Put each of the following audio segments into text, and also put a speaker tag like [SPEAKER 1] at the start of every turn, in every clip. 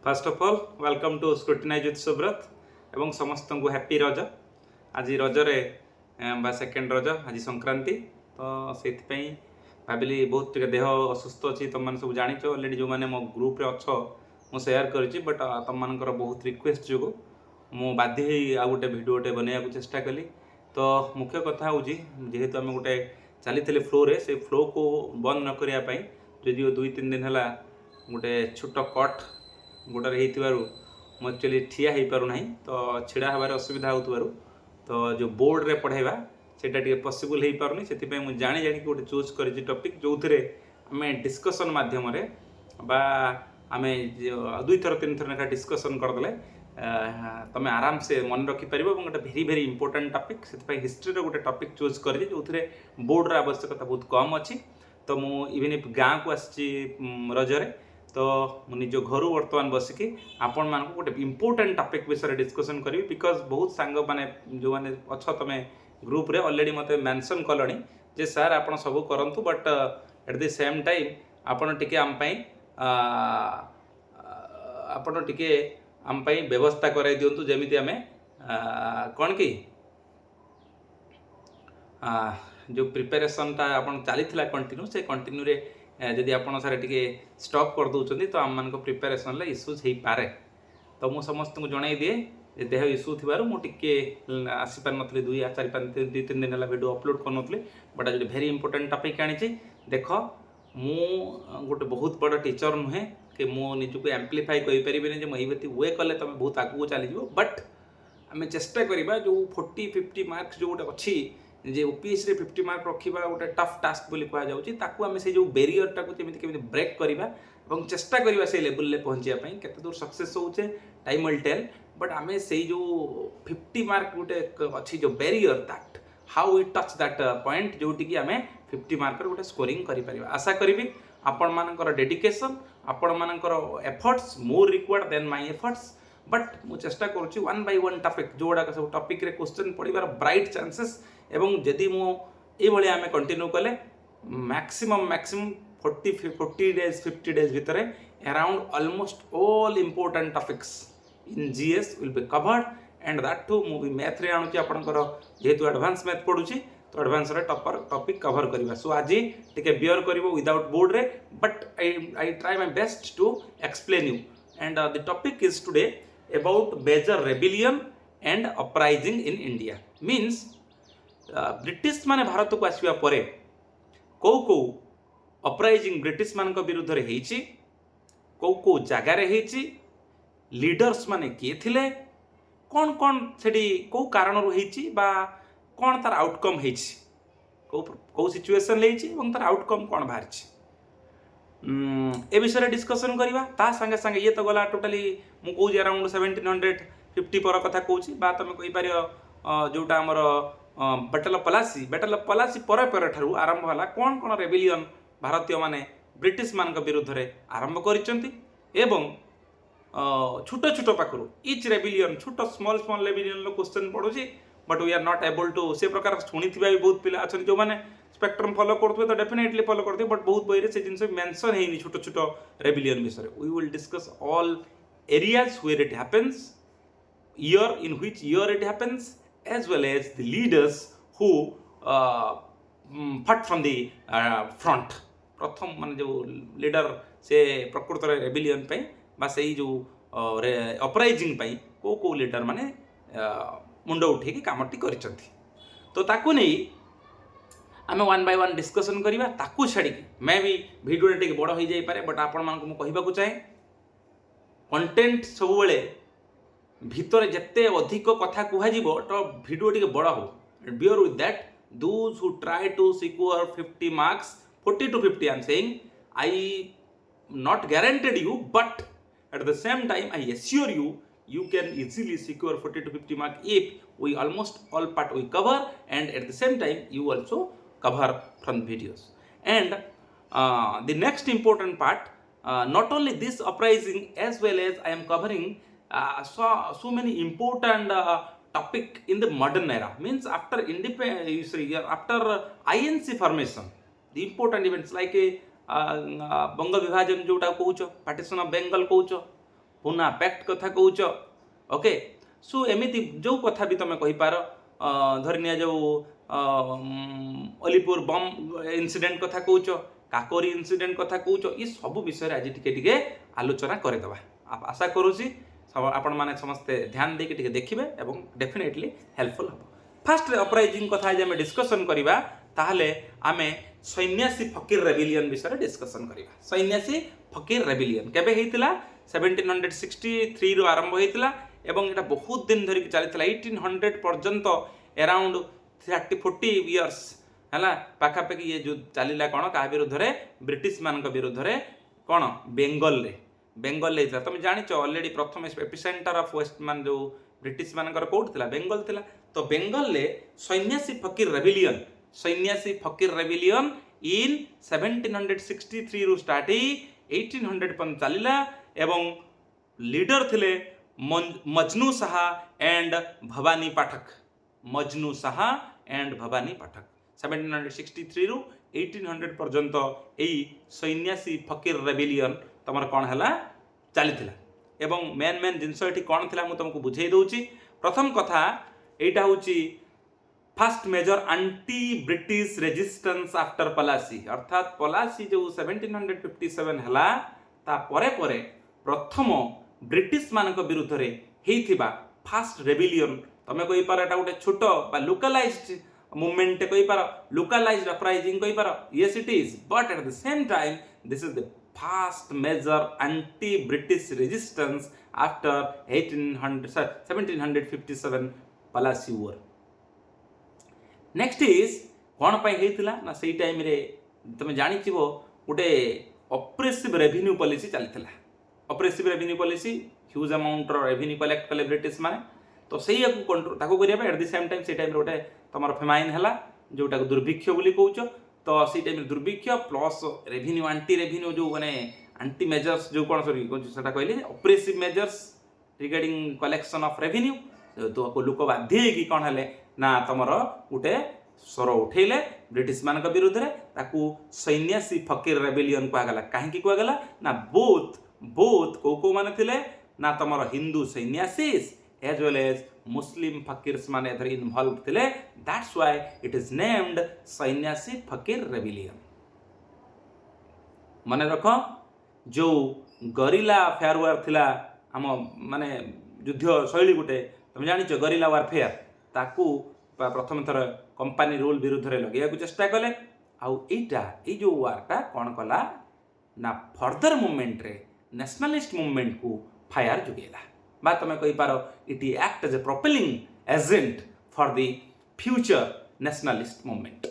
[SPEAKER 1] First of all welcome to scrutinize with Subrata एवं समस्त को हैप्पी रज आज रजरे बा सेकेंड रज आज संक्रांति तो से भाविली बहुत देह असुस्थ अच्छी तुम मैंने सब जाच अलरेडी जो मैंने मो ग्रुप रे अच्छ मु शेयर करी बट तुम मान बहुत रिक्वेस्ट जो मु बाध्य आ गोटे भिडियोटे बनवाक चेष्टा कली तो मुख्य कथा हूँ जेहेतु आम गोटे चली फ्लो रे से फ्लो को बंद न करने जदिव 2-3 दिन है गोटे छोट कट गोटारे हो एक्चुअली ठिया हो पार ना तो छिड़ा हबार असुविधा हो तो जो बोर्ड रे पढ़ाइबा सेटा टे पॉसिबल हो पारनी से मुझे जाणी जाणी गोटे चूज कर टॉपिक जो थे आम डिस्कशन मध्यम बा आम 2-3 थर लेखा डिस्कशन करदे तुम आराम से मन रखिपर गोटे भेरी भेरी इंपोर्टाट टॉपिक से हिस्ट्री गोटे टॉपिक चूज कर जो थे बोर्ड आवश्यकता बहुत कम अच्छी तो मुझे इवन गाँ को आसी रजरे तो निज घर बर्तमान बसिकी आपण मान गोटे इंपोर्टाट टॉपिक विषय डिस्कशन करी बिकज बहुत सांग माने जो मैंने अच्छा तुम ग्रुप रे ऑलरेडी मते मेंशन कलनी जे सर आपण सब करंतु but at the same time आपण टिके आम पई आपण टिके आम पई व्यवस्था कराई दियंतु जेमिति आमे कोन की जो प्रिपेरेसन ता आपण चलीथिला कंटिन्यू से कंटिन्यू रे जदि आपण सारे टिके स्टॉप कर दउचंदी तो आम मान प्रिपेरेसन ले इश्यूज हो पारे तो मु समस्त को जणाई दिए जे देह इश्यू थिबारु मु टिके आसी पार नथली 2-4-5-2-3 दिन हला वीडियो अपलोड कर नथली बट आज भेरी इंपोर्टेंट टॉपिक आनी देख मु गोटे बहुत बड़ टीचर नुहे कि मु निजको एम्प्लीफाई करि परिबेनी जे महीवती वे कले तुम बहुत आगू चली जिवो बट आम चेष्टा करबा जो 40-50 मार्क्स जो गोटे अच्छी जे ओपीएस रे 50 मार्क रखा गोटे टफ टास्क बोली कह जाउची ताकू आम से जो बेरियर टाको केमिति ब्रेक करबा और चेष्टा करबा से लेवल ले पहुंचिया पई केते दूर सक्सेस होचे टाइम विल टेल बट आम से जो 50 मार्क गोटे अच्छी जो barrier that how we touch that point जोटी कि आम 50 मार्क गोटे स्कोरिंग करि परिबा आशा करी आपण मानकर डेडिकेशन आपण मानकर efforts more required then my efforts but मु चेष्टा करुच्ची 1 by 1 टॉपिक जो गुड़ाक सब टॉपिक रे क्वेश्चन पढ़ार ब्राइट चांसेस एवं जदि मु ये आम कंटिन्यू कले मैक्सिमम 40 डेज 50 डेज भितर around almost all important topics in GS will be covered and that too मुझे मैथ रे आणुची आपणकर जेहेतु एडवांस मैथ पढ़ुची तो एडवांस रे टॉपिक कवर करवा सो आज टिके बियर करिवो विदाउट बोर्ड रे but I try my best to explain you and the topic is today about major rebellion and uprising in India means British माने भारत को आसवा परे कौ अपराइजिंग ब्रिटिश मान विरुद्ध रे हेची कौ जगार हेची लीडर्स माने किए थिले कौन कौन सेठी कौ कारण हेची बा कौन तार आउटकम हेची कौ सिचुएशन लेची एवं तार आउटकम कौन बाहरची ए विषय डिस्कसन करवा ता संगे संगे ये तो गला टोटाली मु कहूँ अराउंड 1750 पर कथा कहूँ बा तुम कहीपर जोटा आमर बैटल ऑफ पलासी पर ठारू आरंभ है कौन कौन रेबिलियन भारतीय माने ब्रिटिश मान विरुद्ध रे आरंभ करिसेंती एवं छोट छोट पाखु इच रेबिलियन छोट स्मॉल स्मॉल रेबिलियन क्वेश्चन पढ़ुची but we are not able to say प्रकार शुणी भी बहुत पिला अच्छा जो मैंने स्पेक्ट्रम फॉलो करते तो डेफिनेटली फॉलो करते बट बहुत बही से जिन मेंशन है छोट छोट रेबिलियन विषय we will discuss all areas where it happens year in which year it happens as well as the leaders who fought from the front प्रथम मान जो लीडर से प्रकृत रेबिलियन पे बा से जो अपराइजिंग पे को लीडर माने मुंड उठे कामटी करिसेंती तो ताकू नहीं आम 1 by 1 डिस्कसन करवा ताकू छाड़ी मैं भी भिडियो टे बड़ हो जाए बट आपण मानक मु कहबाकू चाहे कंटेंट सब बेले भितर जिते अधिक कथा कहजिवो तो भिडियो टे बड़ हो बियर with that those who try to secure 50 marks 40 to 50 I am saying I not guaranteed you but at the same time I assure you can easily secure 40 to 50 mark if we almost all part we cover and at the same time you also cover from videos and the next important part not only this uprising as well as I am covering so many important topic in the modern era means after independence after INC formation the important events like बंग विभाजन जोटा कहूच partition of Bengal कहूच Poona pact कथा कौच okay so एमती जो कथा भी तुम कहीपार धरनिया जो अलीपुर बम इनसीडेंट कथा कौच काकोरी इनसीडेंट कथा कौच ये सब विषय आज टिके आलोचना करदेवा आशा करुँची आपण मैंने समस्ते ध्यान देके टिके देखिए एवं डेफिनेटली हेल्पफुल हम फास्ट अपराइजिंग कथा आज आम डिस्कसन करवा ताहले आमे सन्यासी फकीर रेबिलियन विषय डिस्कसन करवा सन्यासी फकीर रेबिलियन केबे हेतिला 1763 रु आरंभ होइतिला एवं एटा बहुत दिन धरिक चलीथिला 1800 पर्यंत अराउंड 30-40 इयर्स है पाखापाखि ये जो चलला कौन क्या विरुद्ध रे ब्रिटिश मान विरुद्ध रे कौन बेंगल ले तुम जान ऑलरेडी प्रथम एपिसेंटर ऑफ वेस्ट मान जो ब्रिटिश मानकर कौट थिला बेंगल थिला तो बेंगल ले सन्यासी फकीर रेबिलियन इन 1763 रु स्टार्ट 1800 पर्यंत चलला एवं लीडर थिले मजनू साहा एंड भवानी पाठक 1763 रु 1800 पर्यंत यही सन्यासी फकीर रेबिलियन तुम कौन है चली एवं मेन जिनस ये कौन थी मुझे तुमको बुझे दूची प्रथम कथा यहाँ हूँ first major anti British resistance after Plassey अर्थात पलासी जो 1757 है ता परे परे प्रथम ब्रिटिश मान विरुद्ध रे हेइथिबा फास्ट रेबिलियन तमें कही पार एटा गोटे छोट बा लोकलाइज्ड मूवमेंट कही पार लोकलाइज्ड अपराइजिंग कही पार yes it is but at the same time this is the fast major anti British resistance after 1757 Plassey war next is कौन पाई हेइथिला ना सेही टाइम रे तमे जानि छिबो गोटे ऑपरेसिव रेवेन्यू पॉलिसी चलथिला oppressive revenue policy huge amount revenue collect कले ब्रिटिश माने तो सही कंट्रोल ताको करिया एट द सेम टाइम से टाइम गोटे तुम फेमाइन है जोटा दुर्भिक्ष बोली कौच तो से टाइम दुर्भिक्ष प्लस रेवेन्यू आंटी रेवेन्यू जो माने आंटी मेजर्स जो कौन सॉरी सेटा कहले oppressive measures regarding collection of revenue तो लोक बाध्य कि कौन है ना तुम गोटे स्वर उठेले ब्रिटिश मान विरुद्ध रे ताकू सन्यासी फकीर रेबिलियन कहगला कहीं कहगला ना बोथ को माने थिले ना तुम हिंदू सन्यासीस एज वेल एज मुस्लिम फकीर्स माने एथर इन्वॉल्व थिले that's why it is named सन्यासी फकीर रेबिलियन माने रखो जो गरिला फेयरवेयर थिला हम माने युद्ध शैली गुटे तुम जानिଛ गरिला वारफेयर ताकू प्रथम थर कंपनी रूल विरुद्ध रे लगे चेष्टा कले आउ एटा ए जो वारटा कौन कला ना फर्दर मूवमेंट रे नेशनलिस्ट मूवमेंट को फायर जुगेला बा तुम कही पार it act as a propelling agent for the future nationalist movement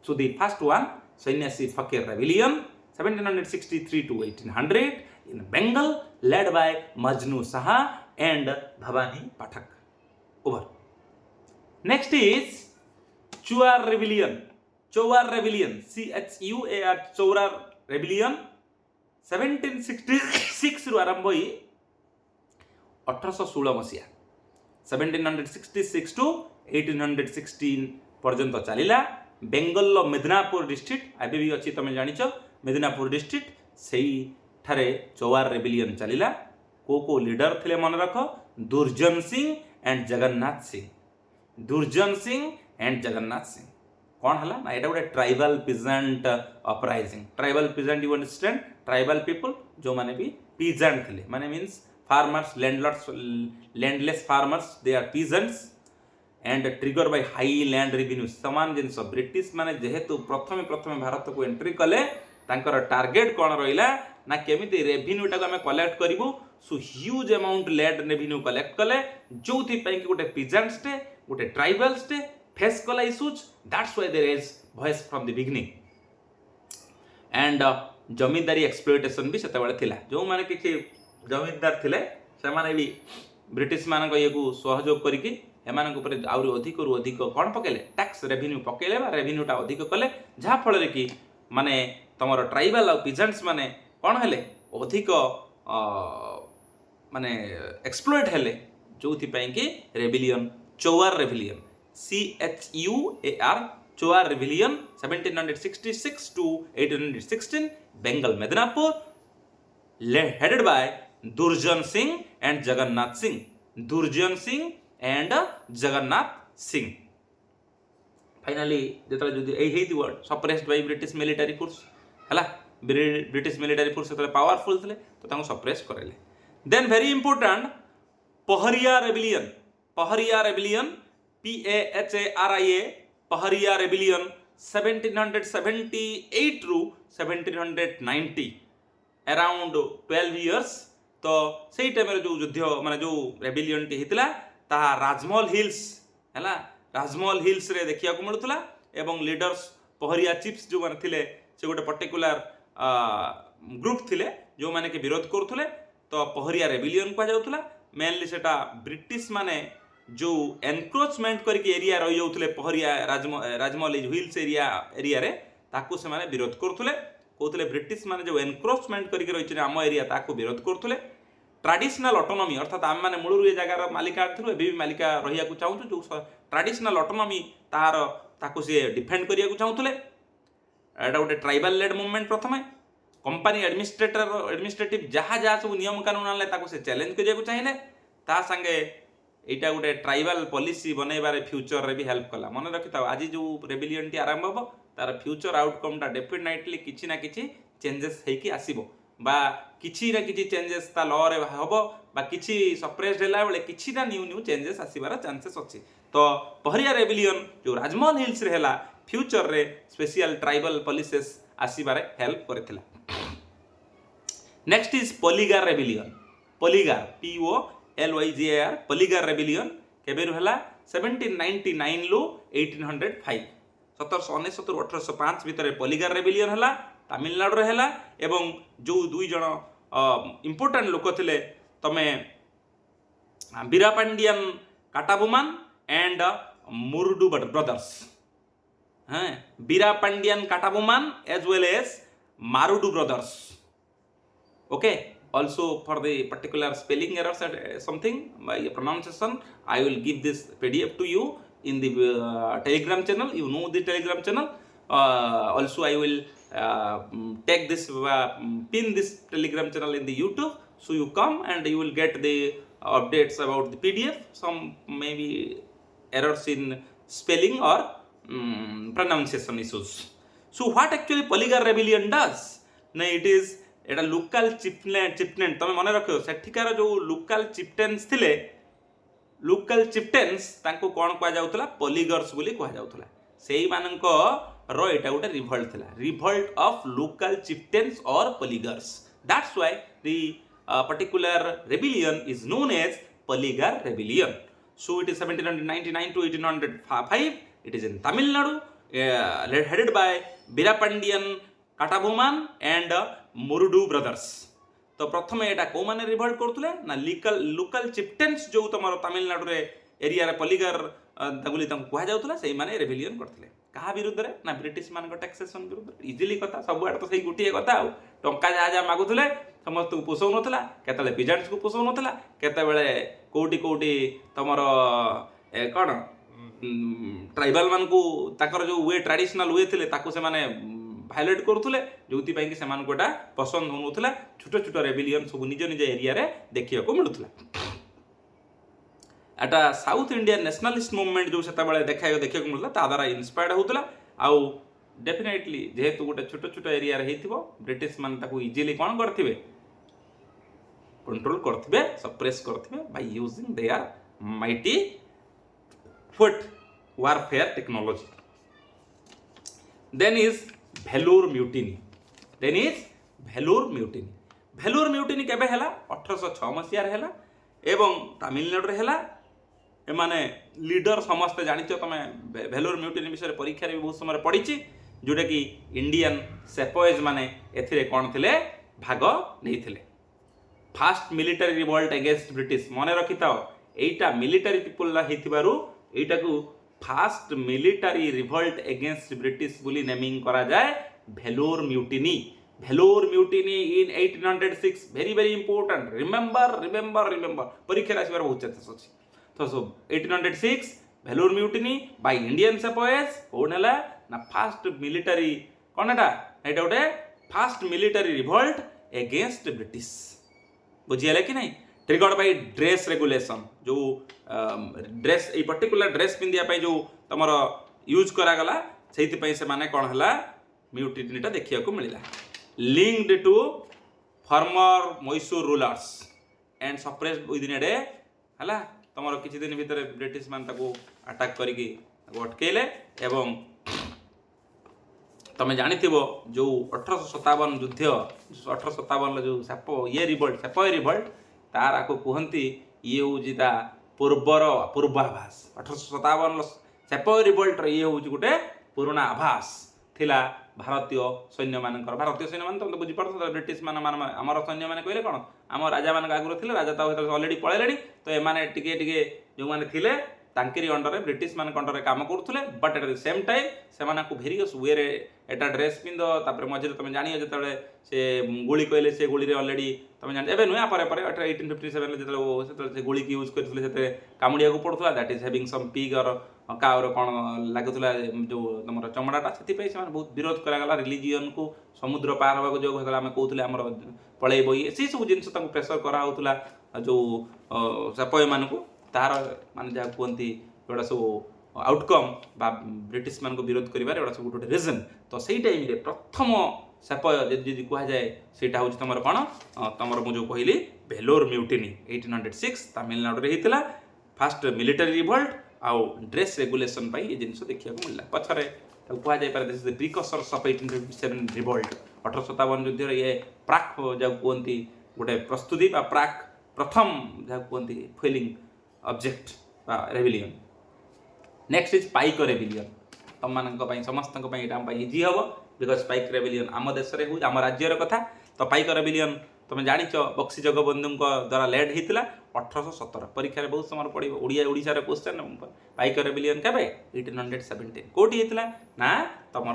[SPEAKER 1] so the first one Sannyasi Fakir rebellion 1763 to 1800 in Bengal led by Majnu Saha and Bhavani Pathak. Over. Next is Chuar Rebellion. Chowar Rebellion. CHUAR Chowar Rebellion. 1766 ରୁ ଆରମ୍ଭ ହୋଇ 1816 ମସିହା 1766 to 1816 पर्यंत चलिला Bengal Medinipur district एबे भी अच्छी तुम जानिଛ Medinipur district से ठारे चौवार रेबिलियन चलिला को लीडर थिले मन रख दुर्जन सिंह एंड जगन्नाथ सिंह कौन है ना यहाँ गोटे tribal peasant uprising tribal peasant you understand tribal people जो माने भी पीजेंट थिले माने means farmers landless farmers they are peasants and trigger by high land revenue समान जिनस ब्रिटिश माने जेहेतु प्रथमे भारत को एंट्री कले तांकर टार्गेट कौन रहिला ना केमिति रेवेन्यूटा को आमे कलेक्ट करिवु so huge amount land revenue collect कले जोथि पई कि गोटे पीजेंट स्टे गोटे ट्राइबल स्टे फेस कला issues that's why there is voice from the beginning and zamindari exploitation भी सेते बेले थिला जो माने किछि जमींदार थिले से माने भी ब्रिटिश मान को ये को सहयोग करिकि एमान को ऊपर आउरी अधिक रु अधिक कौन पकेले टैक्स रेवेन्यू पकेले बा रेवेन्यूटा अधिक कले जहाँ फल कि माने तमर ट्राइबल और पीजेंट्स माने कौन हेले अधिक माने एक्सप्लॉइट हेले जोथि पई कि rebellion Chuar rebellion CHUAR Chuar rebellion 1766 to 1816 Bengal Medinapur headed by Durjan Singh and Jagannath Singh, Durjan Singh and Jagannath Singh. Finally जो suppressed by British military force है, ब्रिटिश मिलिटरी फोर्स जो पावरफुल थे तो सप्रेस करेले। Then very important Paharia rebellion, Paharia rebellion PAHARIA, Paharia rebellion 1778 रू 1790 अराउंड 12 इयर्स। तो सही टाइम जो युद्ध माने जो रेबिलियन टी होता ताहा राजमहल हिल्स है, राजमहल हिल्स रे देखिया को मिलुतला एवं लीडर्स पहरिया चिफ्स जो माने थिले से गोटे पर्टिकुलर ग्रुप थिले जो माने के विरोध करुले तो पहरिया रेबिलियन कह जाउतला। मेनली सेटा ब्रिटिश माने जो एनक्रोचमेंट करके एरिया रही जाउतले पहरिया राजमहल हिल्स एरिया रे ताकू से माने विरोध करुले, कहते ब्रिटिश माने जो एनक्रोचमेंट करके रही आम एरिया ताकू विरोध करुले। ट्राडिशनल ऑटोनॉमी अर्थात आम मैंने मूलर ये जगार मालिका थी एबी मालिका रहा चाहूँ जो ट्राडिशनल ऑटोनॉमी तार ताकू सी डिफेंड करने चाहूले। एटा गोटे ट्राइबल लेड मूवमेंट प्रथम कंपनी एडमिनिस्ट्रेटिव जहाँ जहाँ सब नियम कानून आने से चैलेंज करने चाहिए ता संगे यहाँ गोटे ट्राइबल पॉलिसी बनैबार फ्यूचर रे भी हेल्प कला। मन रखी था आज जो रेबिलियन टी आरंभ हम तार फ्यूचर आउटकम टा डेफिनेटली किसी ना किसी चेंजेस होगी आसब बा किसी ना किसी चेंजेस ता लॉ रे हबो बा किसी सप्रेस्ड हैला बेले किसी ना न्यू न्यू चेंजेस आसीबार चांसेस अछि। तो पहरिया रेबिलियन जो राजमहल हिल्स रे हैला फ्यूचर रे स्पेशल ट्राइबल पॉलिसीज आसीबार हेल्प करथिला। Next is Poligar rebellion, Poligar POLYGAR Poligar rebellion केबेरु हैला 1799 लो 1805, 1799 ରୁ 1805 भितर पोलीगार रेबिलियन हैला तमिलनाडु रे हैला। एवं जो दुई जन इंपोर्टेंट लोक थिले तमे बीरापांडियन काटाबुमान एंड मुरुडू ब्रदर्स, हाँ Veerapandian Kattabomman as well as Marudu brothers. Okay, also for the particular spelling errors or something by pronunciation I will give this PDF to you in the Telegram channel. You know the Telegram channel. Also I will take this pin this Telegram channel in the YouTube, so you come and you will get the updates about the PDF, some maybe errors in spelling or pronunciation issues. So what actually polygar rebellion does? No, it is Etah local चिफ्टेन तुम मन रख सेठिकार जो local चिफ्टेन्स थिले, local चिफ्टेन्स तांको कौन कह जाउतला पॉलीगर्स बोली कह जाउतला। सेही माननको रो एटा गोटे रिवोल्ट थिला, रिवोल्ट ऑफ लोकल चिफ्टेन्स और Poligars. That's why the particular rebellion is known as Poligar rebellion. So it is 1799 to 1805, it is in Tamil Nadu, headed by Veerapandian Kattabomman and Marudu brothers. तो प्रथम एटा को माने रिवोल्ट करथुले ना लोकल चिफ्टेन्स जो तुम तमिलनाडु रे एरिया रे पोलीगार बोली कह जाउतला सेही माने रेबिलियन करथुले। कहा विरुद्ध रे ना ब्रिटिश मान टैक्सेशन विरुद्ध। इजिली कथा सब आड़ तो सही गोटे कथा आ टंका जहाँ जहाँ मागुले समस्त को पोषौ नथला, केतले पिजेंट्स को पोषौ नथला, केतबेले कोउटी कोउटी तमर कौन ट्राइबल मान को ताकर जो वे ट्रेडिशनल वे थिले ताको से माने भायोलेट करुले जो से पसंद होनुला। छोट छोट रेबिलियन सब निज निज एरिया रे देखिया को मिलुला। एटा साउथ इंडियन नेशनलिस्ट मूवमेंट जो सेता देखा को मिलता ता द्वारा इन्स्पायर्ड होता। आउ डेफिनेटली जेहेतु गोटे छोट छोट एरिया रे हिथिबो ब्रिटिश मान ताको इजीली कौन करथिबे कंट्रोल करथिबे, सप्रेस करथिबे by using their mighty foot warfare technology. Then is Vellore mutiny, then is Vellore mutiny. Vellore mutiny केबे हैला 1806 मसीहा रे हैला एवं तमिलनाडु रे हैला। एमाने लीडर समस्त जानिଛ तमे भेलोर म्यूटिनी विषय परीक्षा रे बहुत समय पढ़ी जोटा कि इंडियन सेपोएज माने एथिरे कोन थिले भाग नैथिले। First military revolt against British मन रखि थाओ एटा मिलिटरी पीपल ला हेतिबारु एटा को first military revolt against British बोली नेमिंग करा जाए Vellore mutiny. Vellore mutiny in 1806 very very important, remember remember remember परीक्षा आसबार बहुत चांसेस अछि। तो 1806 Vellore mutiny by Indian sepoys कोन हला ना फास्ट मिलिटरी कोन एटा गोटे first military revolt against British. बुझीगले कि नहीं ट्रिगर्ड बाय ड्रेस रेगुलेशन जो ड्रेस ए पर्टिकुलर ड्रेस पिंधिया जो तुम यूज करागला से माने कौन है म्यूटिनीटा देखा मिलला linked to former Mysore rulers and suppressed within a day है तुम किसी दिन भितर ब्रिटिश मान अटैक करके अटकेले एवं तुम जानी जो 1857 युद्ध 1857 जो ये रिवोल्ट सेपय रिवोल्ट तार आपको कहती ये हूँ पूर्वर पूर्वाभास 1857 सेपय रिवोल्टर ये हूँ गोटे पुराना आभास थिला भारतीय सैन्य मानकर भारतीय सैन्य मान तुम तो बुझीपार ब्रिटिश मान आमर सैन्य मैंने कहले कौन आम राजा मान आगुरी थे राजा तो अलरेडी पलैले तो एमाने टिके जो मैंने थिले तांकरी अंडर ब्रिटिश मान अंडर काम करुले but at the same time से भेरियस वे एटा ड्रेस पिंध तापर मझे तुम जान जो से गुली कहले से गुली अलरेडी तुम जान ए नुआ पर 1857 जो गुली की यूज करते कामुड़िया को पड़ूला that is having some pig और का और कौन लगुला जो तुम चमड़ाटा से बहुत विरोध करागला रिलीजियन को समुद्र पार होगा जो आम कहते आम पलैब ये से सब जिन प्रेसर कराला जो सेपय मान को तार मान जहाँ कहती एटा सब आउटकम बा ब्रिटिश मान को विरोध कर सब गोटे रिजन तो सही टाइम रे प्रथम सेपय जी कह जाए सेटा हूँ तुम कौन तुम मुझे कहली भेलोर म्यूटिनी 1806 तमिलनाडु में होता फास्ट मिलिटरी रिवोल्ट आउ ड्रेस रेगुलेशन ये जिन देखा मिलला पछरे कहुए this is the precursors of 1857 revolt 1857 युद्ध ये प्राक जहाँ कहती गोटे प्रस्तुति प्राक प्रथम जहाँ कहती Fehling object rebellion next is pike rebellion तुम मान समस्त इजी हम बिकज पाइक रेविलियन आम देश में आम राज्यर कथा तो पाइक रेविलियन तुम जाच बक्सी जगबंधु द्वारा लेड होता 1817 परीक्षा बहुत समय पड़ो ओडार क्वेश्चन पाइक रेविलियन के 1817 कौटी होता ना तुम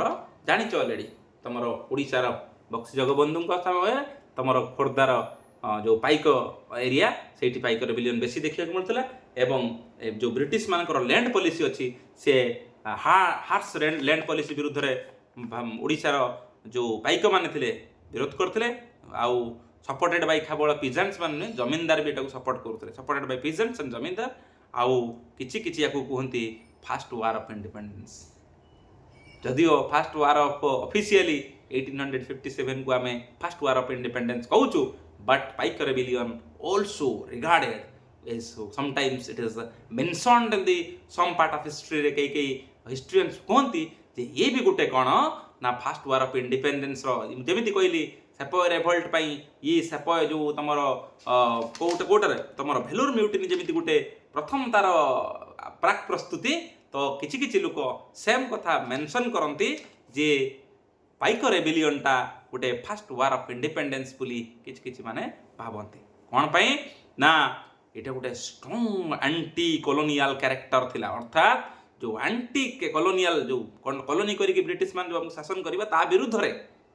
[SPEAKER 1] जाच अलरेडी तुम ओडार बक्सी जगबंधु समय तुम खोर्धार जो पाइक एरिया से पाइक रेविलियन बेसी देखा मिलता एवं जो ब्रिटिश मानकर लैंड पॉलिसी अच्छी से हार्स लैंड पॉलिसी विरुद्ध में ओडिशार जो पाइक माने थे विरोध करते आउ सपोर्टेड बाय केवल पिजेंट्स मान जमींदार भी सपोर्ट करते सपोर्टेड बाय पिजेंट्स एंड जमींदार आउ किछि किछि याकू कहती फास्ट वार ऑफ इंडिपेंडेंस जदिओ फास्ट वार ऑफ ऑफिशियली 1857 को आम फास्ट वार ऑफ इंडिपेंडेंस कहूँ but Paika rebellion also regarded as sometimes it is mentioned in the some part of history रे कई हिस्ट्रियंस कहती जे ये भी गोटे कौन ना फास्ट वार ऑफ इंडिपेंडेंस जमी कहली सेपय रेवल्ट पाई ये सेपय जो तुम कौटे कौटे तुम भेलोर म्यूटिनी जमी गोटे प्रथम तार प्राक प्रस्तुति तो किछि किछि लोक सेम कथा मेंशन करती जे पाइक रेविलियनटा गोटे फास्ट वार ऑफ इंडिपेंडेंस बोली किछि माने भावती कौन पाई ना ये गोटे स्ट्रॉन्ग एंटी कॉलोनियल कैरेक्टर थिला अर्थात जो एंटी कॉलोनियल जो कॉलोनी करी ब्रिटिश मान जो शासन करबा ता विरुद्ध रे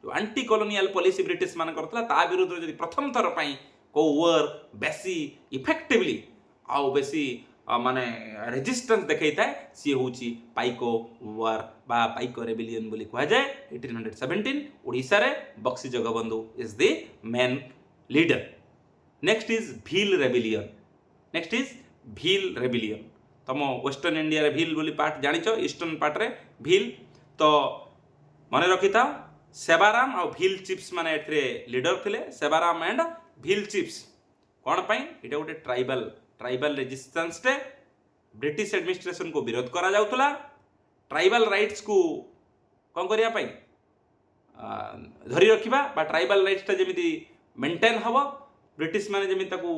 [SPEAKER 1] जो एंटी कॉलोनियल पॉलिसी ब्रिटिश मान करथला ता विरुद्ध रे प्रथम थर पाई को वर बेसी इफेक्टिवली आउ बेसी माने रेजिस्टेंस देखै थाए सी होची पाइको वार बा पाइको रेविलियन बोली कहा जाए 1817 ओडिसा रे Bakshi Jagabandhu is the main leader next is Bhil rebellion तुम वेस्टर्न इंडिया रे भील बोली पार्ट जानिछ ईस्टर्न पार्ट रे भील तो मन रखी था सेवाराम और भील चिप्स माने एथरे लीडर थिले सेवाराम एंड भील चिप्स कौन पाई एटा गोटे ट्राइबल रेजिस्टेंस टे ब्रिटिश एडमिनिस्ट्रेशन को विरोध करा जाउतला ट्राइबल राइट्स को कौन करिया पाई धरी रखिबा बा ट्राइबल राइट्स टा जेमिति मेंटेन हबो ब्रिटिश माने जेमिति ताकू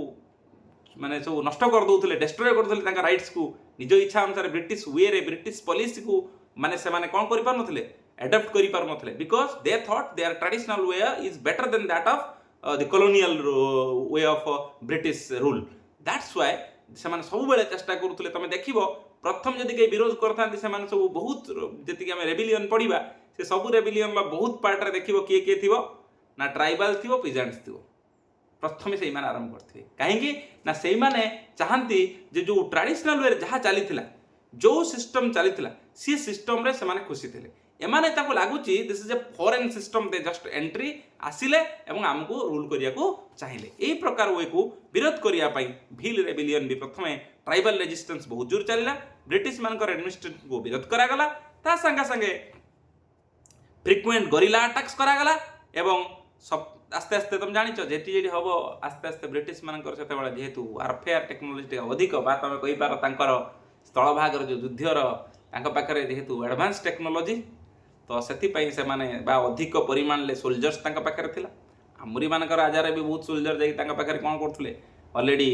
[SPEAKER 1] माने सब नष्ट कर दउतले डिस्ट्रॉय कर दउतले ताका राइट्स को निज इच्छा अनुसार ब्रिटिश वे रे ब्रिटिश पॉलिसी को माने से माने कोन करि पार नथले एडॉप्ट करि पार नथले because they thought their traditional way is better than that of the colonial way of British rule that's why से माने सब बेले चेष्टा करूतले तमे देखिबो प्रथम जदि के विरोध करथांती से माने सब बहुत जति के हम रेविलियन पढिबा से सब रेविलियन ला बहुत पार्ट रे देखिबो किए थिबो ना ट्राइबल थिबो पिजेंट्स थिबो प्रथम से मान आरंभ करते कहीं ना से माने चाहती जे जो ट्रेडिशनल वे जहाँ चली जो सिस्टम चली सी सिस्टम रे से माने खुशी थे एमाने ताको लागुची this is a foreign system they just entry आसिले एवं आमको रूल करिया को चाहिए एई प्रकार वे को विरोध करिया पई भील रेबिलियन भी प्रथमे ट्राइबल रेजिस्टेंस बहुत जोर चलिला ब्रिटिश मानकर एडमिनिस्ट्रेशन को विरोध करा गला ता संगे संगे फ्रिक्वेंट गोरिल्ला अटैक्स करा गला एवं सब आस्ते आस्ते तुम जानिଛ जेटी जेटी हबो आस्ते आस्ते ब्रिटिश मानकर सेते बेला जेहेतु वारफेयर टेक्नोलॉजी अधिक बा तमे कहि पार तांकर स्थल भागर जो युद्धर तांका पाखरे जेहेतु एडवांस टेक्नोलॉजी तो से माने बा अधिक परिमाण ले सोल्जर्स तांका पाखरे थिला आमुरी मानकर राजा भी बहुत सोल्जर जाई तांका पाखरे कोन करथले ऑलरेडी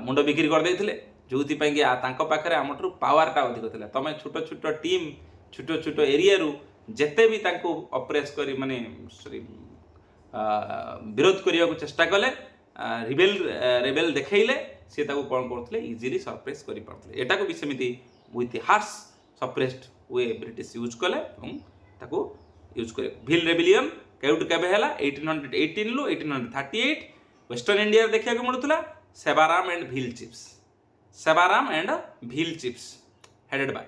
[SPEAKER 1] मुंड बिक्री कर देथिले जोथि पई कि तांका पाखरे हमटरु पावर टा अधिक थिला तमे छोटो छोटो टीम छोटो छोटो एरिया रु जेते भी तांको ऑपरेट करी माने विरोध करिया को चेष्टा कले रेबेल देखैले से ताको कोन करथले इजीली सरप्राइज करि पारथले एटा को भी समिति with harsh suppressed way British use कले ताको यूज करे भील रेबिलियन केउट केबे हैला 1818 लो 1838 वेस्टर्न इंडिया देखिया को मिलुतला Sewaram and Bhil chiefs headed by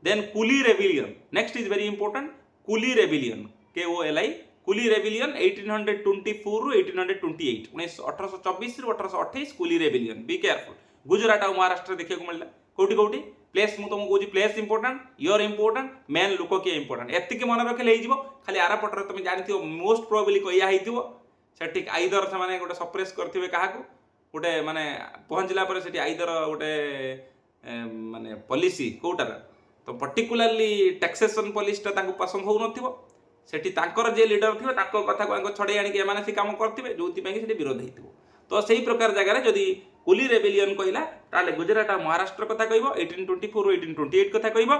[SPEAKER 1] then Koli rebellion next is very important Koli rebellion KOLI Koli rebellion 1824 रु 1828 1824 रु 1828 Koli rebellion be careful Gujarat और महाराष्ट्र देखिया को मिलला कोटी कोटी प्लेस मु तुमको कहूँ place important your important main लोक किए इंपोर्टेंट एतिक मन रखिले हो खाली आर पटर तुम जानी मोस्ट प्रोबेबली कहिया हो ठीक आईदर से माने गोटे सप्रेस करथिबे काहाकू गोटे माने पहुंचला पर सेठी आईदर गोटे माने पॉलिसी कोटार तो पर्टिकुलरली टैक्सेशन पॉलिसीटा तांको पसंद हो नथिबो सेठी तांकर जे लीडर थिबे तांको कथा को छड़े आनी के माने से काम करथिबे जोथि पई सेठी विरोध हेतिबो तो सही प्रकार जगह रे जदी कुली रेबिलियन कहला ताले गुजरात और महाराष्ट्र कथा कहबो 1824 रु 1828 कथा कहबो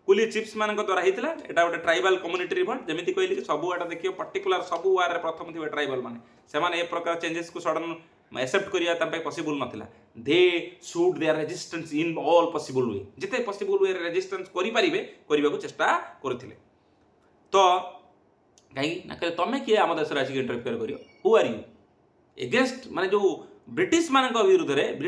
[SPEAKER 1] कुली चिप्स मानक द्वारा हेतिला एटा गोटे ट्राइबल कम्युनिटी रिवोल्ट जेमिति कहली कि सबु एटा देखियो पर्टिकुलर सबु वार रे प्रथम थिबे ट्राइबल माने सेमाने ए प्रकार चेंजेस को सडन एक्सेप्ट करिया तंपे पॉसिबल नथिला they should their resistance in all possible way जते पॉसिबल वे रेजिस्टेंस करि परिबे करबा को चेष्टा करथिले तो काई ना करे तमे किए आम देश राजी इंटरफेयर करियो हु आर यू एगेंस्ट माने जो ब्रिटिश मान विरुद्ध में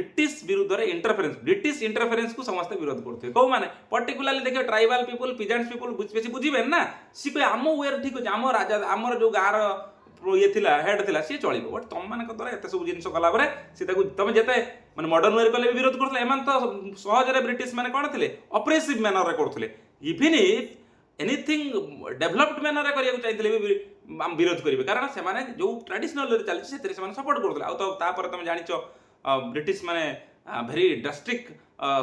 [SPEAKER 1] ब्रिटिश इंटरफेरेंस को समस्त विरोध करते कौ माने पर्टिकुलरली देखिए ट्राइबल पीपल पिजेंट्स पीपल बेसी बुझे ना सी कहे आम वेयर ठीक अच्छे आम राजा आमर जो गाँव ये थिला हेड थिला सी चलो बट तुम मान द्वारा एत सब जिन कलापर तुम जिते मैंने मॉडर्न वेयर कले विरोध करते एम तो सहजरे ब्रिटिश मैंने कौन थे ऑपरेसिव मैनर करते even if anything developed manner करिया चाहिए भी विरोध करेंगे कारण से जो ट्रेडिशनल चलती से सपोर्ट करते तो तापर तुम जानिच ब्रिटिश माने very drastic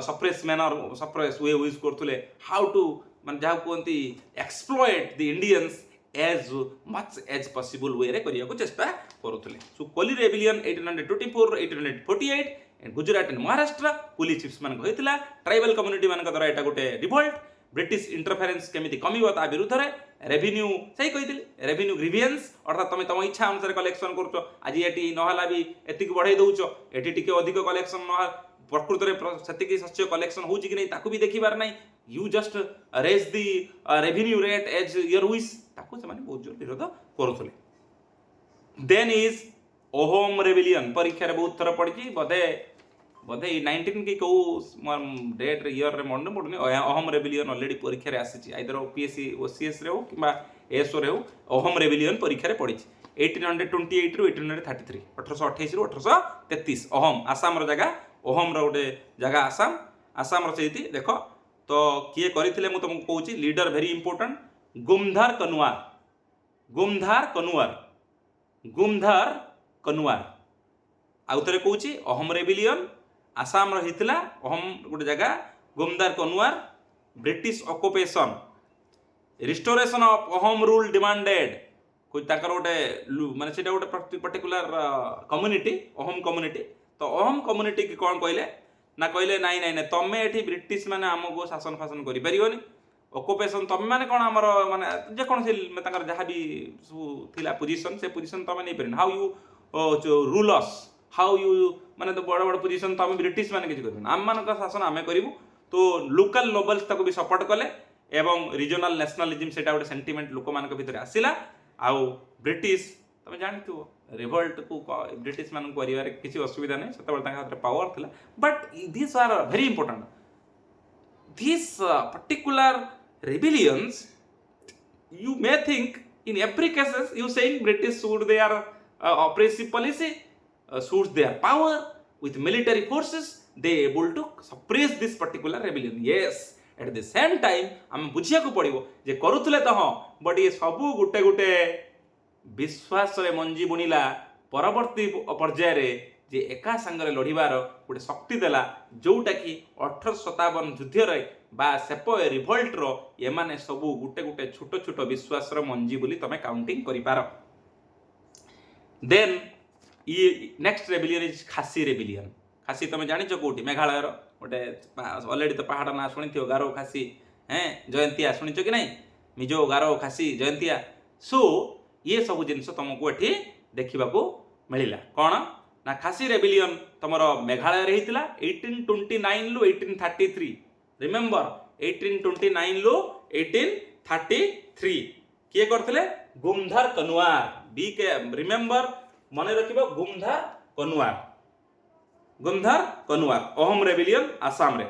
[SPEAKER 1] suppress manner suppress way use करते हाउ टू माने जहाँ कहते exploit the Indians as much as possible way रे करिया को चेष्टा करुले so Koli rebellion 1824 1848 Gujarat and Maharashtra Koli chiefs मान होइतिला ट्राइबल कम्युनिटी मान द्वारा एटा गोटे रिवोल्ट ब्रिटिश इंटरफेरेंस केमिति कमिबो ता विरुद्ध रे रेवेन्यू सही कहिथिले रेवेन्यू ग्रीवियंस अर्थात तुम तुम इच्छा अनुसार कलेक्शन करूछ आज एटी नहला भी एतिक बढ़ाई दउछ एटी टिके अधिक कलेक्शन न प्रकृत रे सेतिकी शस्य कलेक्शन होउची कि नै ताकू भी देखिबार नै you just raise the revenue rate as your wish ताकू से माने बहुत जोर विरोध करूथले देन इज ओहोम रेबिलियन परीक्षा रे बहुत थर पड़ची बधे 19 की कौ डेट रे ईयर रे मन पड़नी अहोम रेबिलियन ऑलरेडी परीक्षा रे आसी आइदर ओपीएससी ओसीएस रे हो किबा एसओ रे हो अहोम रेबिलियन परीक्षा रे पड़ी 1828 रु 1833 1828 रु 1833 अहोम आसाम रो जगह अहोम रो गोटे जगह आसाम रो सहित देख तो किए करथिले मु तुमको कहूची leader very important Gomdhar Konwar आउ थरे कहूची अहोम रेबिलियन आसाम रहीतिला अहोम गोटे जगह Gomdhar Konwar British occupation restoration of Ahom rule demanded कोई ताकर गोटे माने सेटा गोटे पर्टिकुलर कम्युनिटी अहोम कम्युनिटी तो अहोम कम्युनिटी की कौन कहले ना कहले नाई नाई तमे एठी ब्रिटिश माने हमको शासन फासन करि परिबोनी ऑक्युपेशन तमे माने कोन हमर माने जे कोन से ताकर जहा भी थिला पोजीशन से पोजीशन तमे नै परिन how you rule us how you माने तो बड़ बड़ पोजीशन तो आम ब्रिटिश माने किसी करिबन आम मान शासन आमे करिवु तो लोकल नोबल्स ताको भी सपोर्ट कले एवं रीजनल नेशनलिज्म सेटा गोटे सेंटिमेंट लोक मान भीतर आसिला आउ ब्रिटिश तुम जानथु रिवोल्ट को ब्रिटिश मान करिवार किसी असुविधा नै सेता ताका हाथ पावर थिला but this are very important this particular rebellions you may think in every cases you saying British suit their oppressive policy, suits their power with military forces, they able to suppress this particular rebellion. Yes, at the same time आम बुझिया को पड़िबो जे करूथले तो हाँ, but ये सबू गुटे गुटे विश्वास रे मंजी बुनिला परवर्ती पर्यायर जे एका संगरे लड़िबार गोटे शक्ति देला, जोटा कि 1857 युद्ध रे बा सेपय रिभोल्ट रो ये माने सबू गुटे गुटे छोट छोट विश्वास रो मंजी बोली तमे काउंटिंग करि पारो. देन ये next rebellion is Khasi rebellion. खासी तमे जानि छ कोठी? मेघालय रो गोटे ऑलरेडी तो पहाड़ ना सुनिथियो, गारो खासी हैं जयंतिया सुनिछ कि नहीं? मिजो गारो खासी जयंतिया. सो ये सब जिनस तुमको एठी देखा मिलला. कौन ना खासी रेबिलियन तुमर मेघालय रे हितला 1829 लु 1833. रिमेंबर 1829 लु 1833 किए करथिले? गुमधार कनुआर. बी के रिमेंबर मन रखिबो गुमधार कनुआर. गुमधार कनुआर अहोम रेबिलियन आसाम रे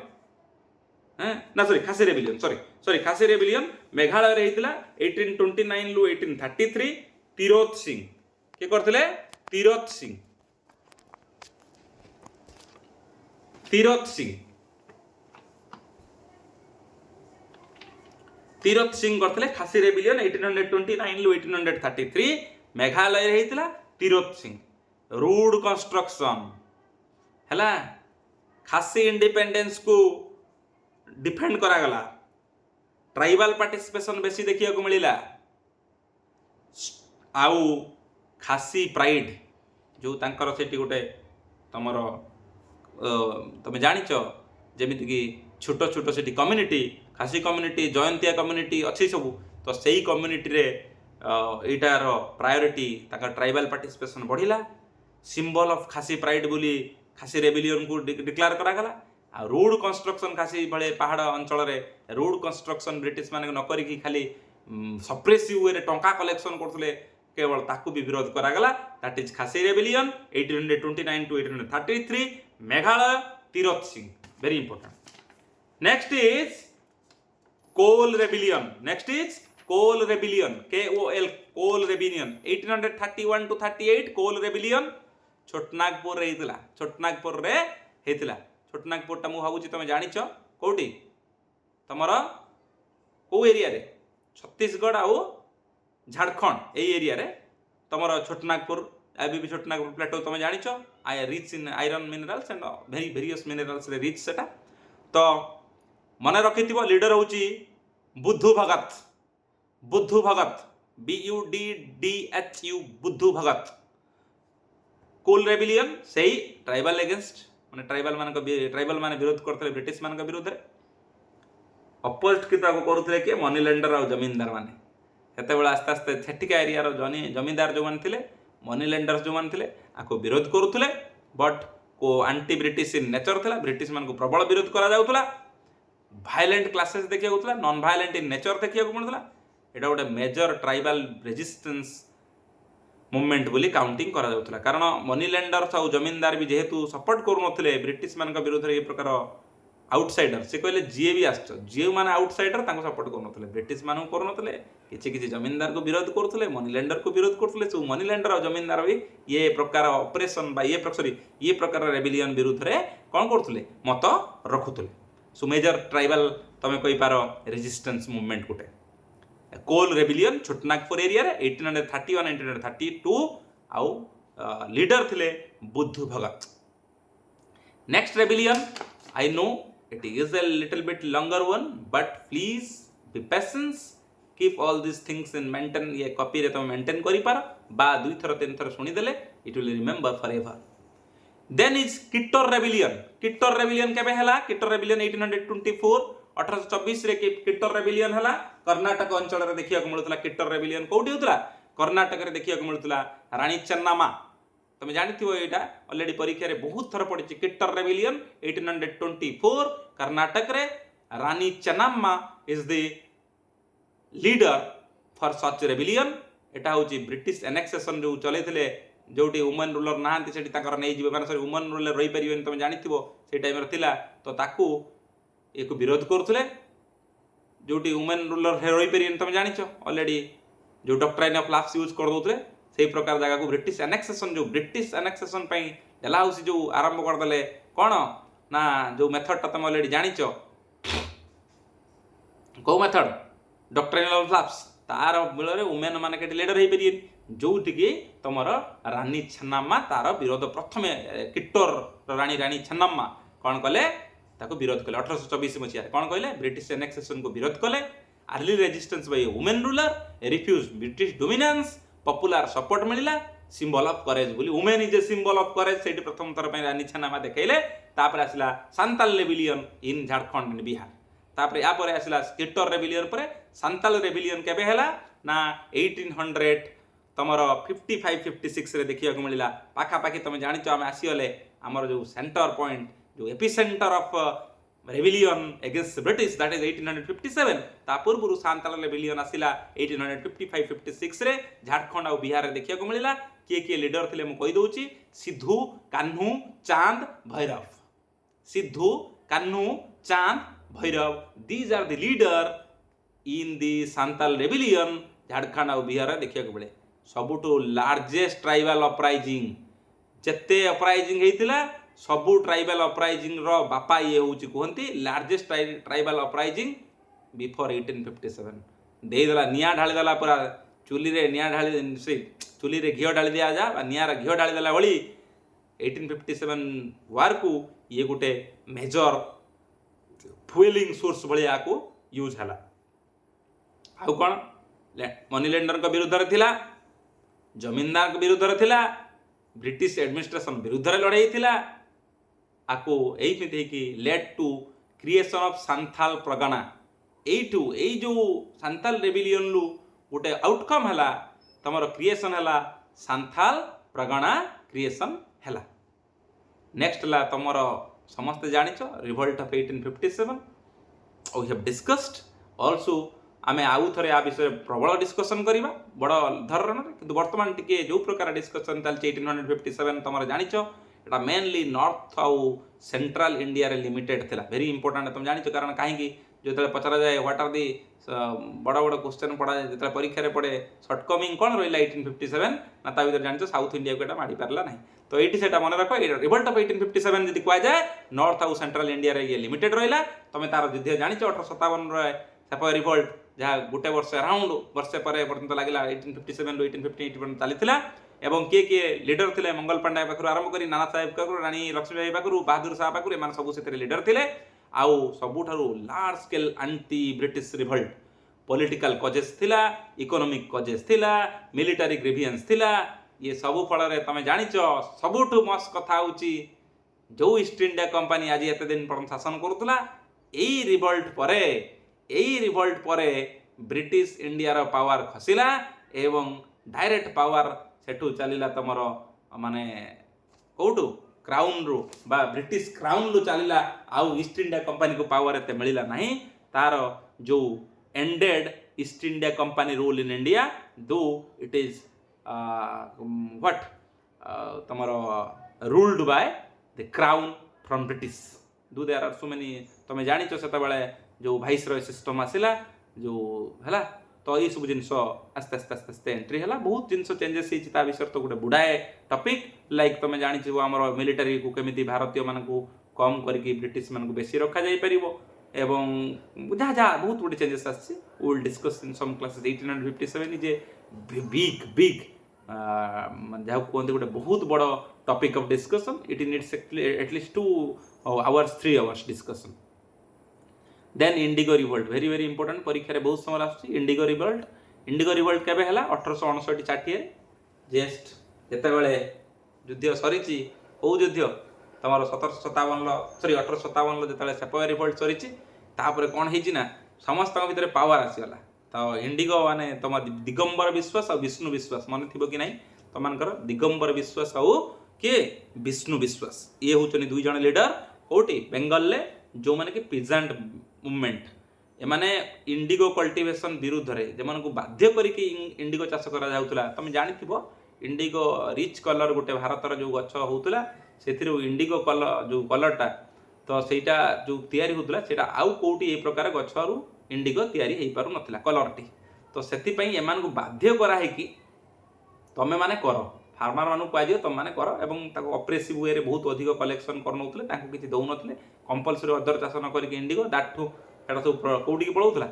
[SPEAKER 1] ना सॉरी खासी रेबिलियन सॉरी खासी रेबिलियन मेघालय रे हितला 1829 लु 1833. तिरोत सिंह के करथिले? तिरोत सिंह करथिले खासी रेबिलियन 1829 लु 1833. मेघालय रे हितला तिरोत सिंह. रूड कंस्ट्रक्शन हला, खासी इंडिपेंडेंस को डिफेंड करा गला. ट्राइबल पार्टिसिपेशन बेसी देखिया को मिलिला. आउ खासी प्राइड जो तांकर सेठी गोटे तमर तमे जानिच जेमिति कि छोट छोट सेठी कम्युनिटी, खासी कम्युनिटी, जयंतिया कम्युनिटी अच्छी सब. तो सही कम्युनिटी रे एटार प्रायोरिटी तांकर ट्राइबल पार्टिसिपेशन बढ़िला. सिंबल ऑफ खासी प्राइड बोली खासी रेबिलियन को डिक्लेयर करा गला. आ रोड कंस्ट्रक्शन खासी बड़े पहाड़ अंचल रे रोड कंस्ट्रक्शन ब्रिटिश माने न करी कि खाली सप्रेसिव वे रे टंका कलेक्शन करथले, केवल ताकू भी विरोध करा गला. That is Khasi rebellion 1829 to 1833. Meghalaya Tirot Singh, very important. Next is Kol rebellion. Kol rebellion KOL Kol rebellion 1831 to 38. Kol rebellion Chotanagpur रे हितला. छोटनागपुर रे हितला. छोटनागपुर ता मु भाबुची तमे जानिछ कोठी? तमर को एरिया रे? छत्तीसगढ़ आउ झारखंड ए एरिया रे तमर छोटनागपुर. अभी छोटनागपुर प्लेटो तमे जानिछ आई rich in iron minerals and various minerals रे रिच सेटा. तो मने रखिथिबो लीडर होची बुद्धू भगत. बुद्धू भगत BUDDHU बुद्धू भगत. कोल रेबिलियन सही ट्राइबल अगेंस्ट माने ट्राइबल माने विरोध करथले ब्रिटिश मान विरोध रे. अपोजिट किता को करूथले के मनी लेंडर और जमींदार माने. हेते बेला आस्ते आस्ते छेटिका एरिया रो जमींदार जो मान थिले, मनी लेंडर्स जो मान थिले आको विरोध करूथले. बट को एंटी ब्रिटिश इन नेचर थिला. ब्रिटिश मान को प्रबल विरोध करा जाउथला. वायलेंट क्लासेस देखिया होतला, नॉन वायलेंट इन नेचर देखिया को मिलथला. एटा गोटे मेजर ट्राइबल रेजिस्टेंस मूवमेंट बोली काउंटिंग करा जाउथला. कारण मनी लेंडर्स और जमींदार भी जेहेतु सपोर्ट करू नथिले ब्रिटिश मान विरोध रे. ये प्रकार आउटसाइडर से कहले जीए भी आसछ, जीए माने आउटसाइडर तांको सपोर्ट करू नथिले, ब्रिटिश मान करू नथिले. किछि किछि जमींदार को विरोध करथले, मनी लेंडर को विरोध करथले. सो मनी लेंडर और जमींदार भी ये प्रकार ऑपरेशन बा ये प्रकार रेबिलियन विरुद्ध रे कोन करथले? मत रखुथले. सो मेजर ट्राइबल तमे कहि पारो रेजिस्टेंस मूवमेंट गुटे. कोल रेबिलियन छोटनागपुर एरिया रे 1831 1832 आउ लीडर थिले Buddhu Bhagat. Next rebellion I know it is a little bit longer one, but please be patience, keep all these things in maintain. ये कॉपी रे तुम मेंटेन करि पार बा 2 थर 3 थर सुनी देले it will remember forever. Then is Kittur rebellion. Kittur rebellion केबे हला? किट्टर रेबिलियन 1824 1824 रे किट्टर रेबिलियन हला. कर्नाटक अंचल रे देखिया को मिलुतला. किट्टर रेबिलियन कोठी होतला? कर्नाटक रे देखिया को मिलुतला. रानी चन्नामा तुम जानिथिबो एटा ऑलरेडी परीक्षा रे बहुत थर पड़ी. किट्टर रेबिलियन 1824 कर्नाटक रे. Rani Chennamma is the leader for such rebellion. एटा होची ब्रिटिश एनेक्सेशन जो चलेथिले, जोटी वुमेन रूलर नाहांती सेठी ताकर नै जिवे, माने सॉरी वुमेन रूलर रही परिबेन. तुम जानिथिबो से टाइम रे थिला. तो ताकू एको विरोध करथले. जोटी वुमेन रूलर रही पारे तुम जान ऑलरेडी जो डॉक्ट्राइन ऑफ लैप्स यूज कर दौते से प्रकार जगह को ब्रिटिश एनेक्सेशन जो ब्रिटिश एनेक्सेशन डेला हाउस जो आरंभ करदे कौन ना जो मेथड तुम ऑलरेडी जान कौ मेथड डॉक्ट्राइन ऑफ लैप्स तार मूल वुमेन मान लीडर हो पारे जो तुम रानी छेन्नाम्मा तार विरोध प्रथम किट्टोर रानी रानी छेन्नाम्मा कौन कले विरोध कले 1824 मसीह कौन कहले ब्रिटिश एनेक्सेशन को विरोध कले early resistance by women ruler refuse British dominance popular support मिला सिंबल ऑफ करेज बोली women is a symbol of courage से प्रथम थर रानी छेन्नाम्मा देखले तापर आसला Santhal rebellion in Jharkhand and Bihar तापर या पर आसला किट्टोर रेबिलियन पर सांताल रेबिलियन केबे हला ना 1800 तमर 55-56 रे देखिया को मिला पाखापाखि तुम जान आम आसीगले आमर जो सेंटर पॉइंट जो epicentre of rebellion against British that is 1857 ता पूर्व सांताल रेबिलियन आसिला 1855-56 रे झारखंड और बिहार रे देखिया को मिला किए लीडर थिले मु कहि दउची Sidhu Kanhu Chand Bhairav Sidhu Kanhu Chand Bhairav these are the leader in the Santhal rebellion Jharkhand और बिहार रे देखिया को मिले सबुठु लार्जेस्ट ट्राइबल अपराइजिंग जेते अपराइजिंग हेतिला सबु ट्राइबल अपराइजिंग रो बापा ये होची कहंती लार्जेस्ट ट्राइबल अपराइजिंग बिफोर 1857 दे देला निया ढाली देला पूरा चुली रे निया ढाली से चुली रे घियो ढाली दिया जा निया रे घियो ढाली देला बळी 1857 वार को ये गुटे मेजर फ्यूलिंग सोर्स भलिया को यूज हला आउ कोन मनी लेंडर को विरुद्ध रे थिला जमींदार के विरुद्ध रे थिला ब्रिटिश एडमिनिस्ट्रेशन विरुद्ध रे लड़ाई थिला आको एई कि led to creation of Santhal Pargana एइटू एई जो सांथाल रेबिलियन लु गोटे आउटकम हला तमर क्रिएशन हला सांथाल प्रगणा क्रिएशन हला नेक्स्ट ला तमर समस्त जानिछ revolt of 1857 we have discussed also आमे आउ थरे आ विषय प्रबल डिस्कशन करिबा बड़ धरण किंतु वर्तमान टिके जो प्रकार डिस्कशन चल 1857 तमर जानिछ एटा मेनली नॉर्थ आउ सेंट्रल इंडिया रे लिमिटेड थिला वेरी इंपोर्टेंट तुम जानिछ कारण काहे कि जेतले पचरा जाय व्हाट आर दी बड़ बड़ क्वेश्चन पड़ा जाय जेतले परीक्षा रे पड़े शॉर्टकमिंग कोन रहिला 1857 ना ता भीतर जानिछ साउथ इंडिया को एटा माडी परला नाही तो एटी सेटा मन रखो रिवोल्ट ऑफ 1857 जदी कुआ जाय नॉर्थ आउ सेंट्रल इंडिया रे ये लिमिटेड रहिला तमे तार युद्ध जानिछ 1857 रे सेपा रिवोल्ट जहाँ गोटे वर्ष अराउंड वर्षे पर पर्यंत लगिला 1857 रु 1858 पर्यंत चलीथिला एवं किए लीडर थिले मंगल पांडे पाखरु आरंभ करी नाना साहेब पाखरु रानी लक्ष्मीबाई पाखरु बहादुर शाह पाखरु एमान सब सेतरे लीडर थिले आउ सबुठारु large scale anti British revolt political causes थिला इकोनॉमिक कजेस थिला मिलिटरी ग्रीवियंस थिला ये सबु फल रे तमे जानिचो सबुठु मस्त कथा होची जो ईस्ट इंडिया कंपनी आज एते दिन पर्यंत शासन करूतला एई रिवोल्ट परे ब्रिटिश इंडिया रो पावर खसिला एवं डायरेक्ट पावर सेठू चलिला तमरो माने कोटू क्राउन रो बा ब्रिटिश क्राउन रो चलिला आउ ईस्ट इंडिया कंपनी को पावर एते मिलिला नहीं तार जो ended East India company rule in India though it is what तमरो ruled by the crown from British though there are so many तमे जानिचो सेता बेले जो वाइस रॉय सिस्टम आसिला जो हला तो ये सब जिनस आस्ते आस्ते आस्ते आस्ते एंट्री है बहुत जिनस चेंजेस होता विषय तो गोटे बुढ़ाए टपिक लाइक तुम जानी आम मिलिटारी को केमी भारतीय मान को कम करके ब्रिटिश मान को बेसी रखा जाई परिबो एवं जहाँ जहाँ बहुत गुटे चेंजेस आसी will discuss in some classes 1857 is a big जहाँ कहते गोटे बहुत बड़ topic of discussion it needs at least 2 hours 3 hours discussion then indigo revolt very very important परीक्षा रे बहुत समय आसुची इंडिगो रिवोल्ट केबे हला 1859 चाटिए जेस्ट जेते बेले युद्ध सरीची ओ युद्ध तमरो 1857 जेते सेपय रिवोल्ट सरीची तापर कोन हेची ना समस्त भीतर पावर आसीगला तो इंडिगो माने तम दिगंबर विश्वास और विष्णु विश्वास मन थिबो कि नाही तमानकर दिगंबर विश्वास और के विष्णु विश्वास ये होचनी दुई जण लीडर कोटी बेंगल ले जो माने कि पीजेंट मूवमेंट एमाने इंडिगो कल्टिवेशन विरुद्ध रे जमन को बाध्य करिके इंडिगो चाष करा जाउतला तुम जानिथिबो इंडिगो रिच कलर गोटे भारतर जो गछ होउतला सेथिरो इंडिगो कलर जो कलरटा तो सेटा जो तयारी होउतला सेटा आउ कोटी ए प्रकार गछरु इंडिगो तैयारी हो पार ना कलरटी। तो से एमान को बाध्य कराई कि तमें मैंने कर फार्मर मानू कह तुम मैंने कर और अप्रेसिव वे बहुत अधिक कलेक्शन करनौले किसी दौन कंपलसरी अदर चाष न करके इंडिगो दाठू सब कौटी पलाऊला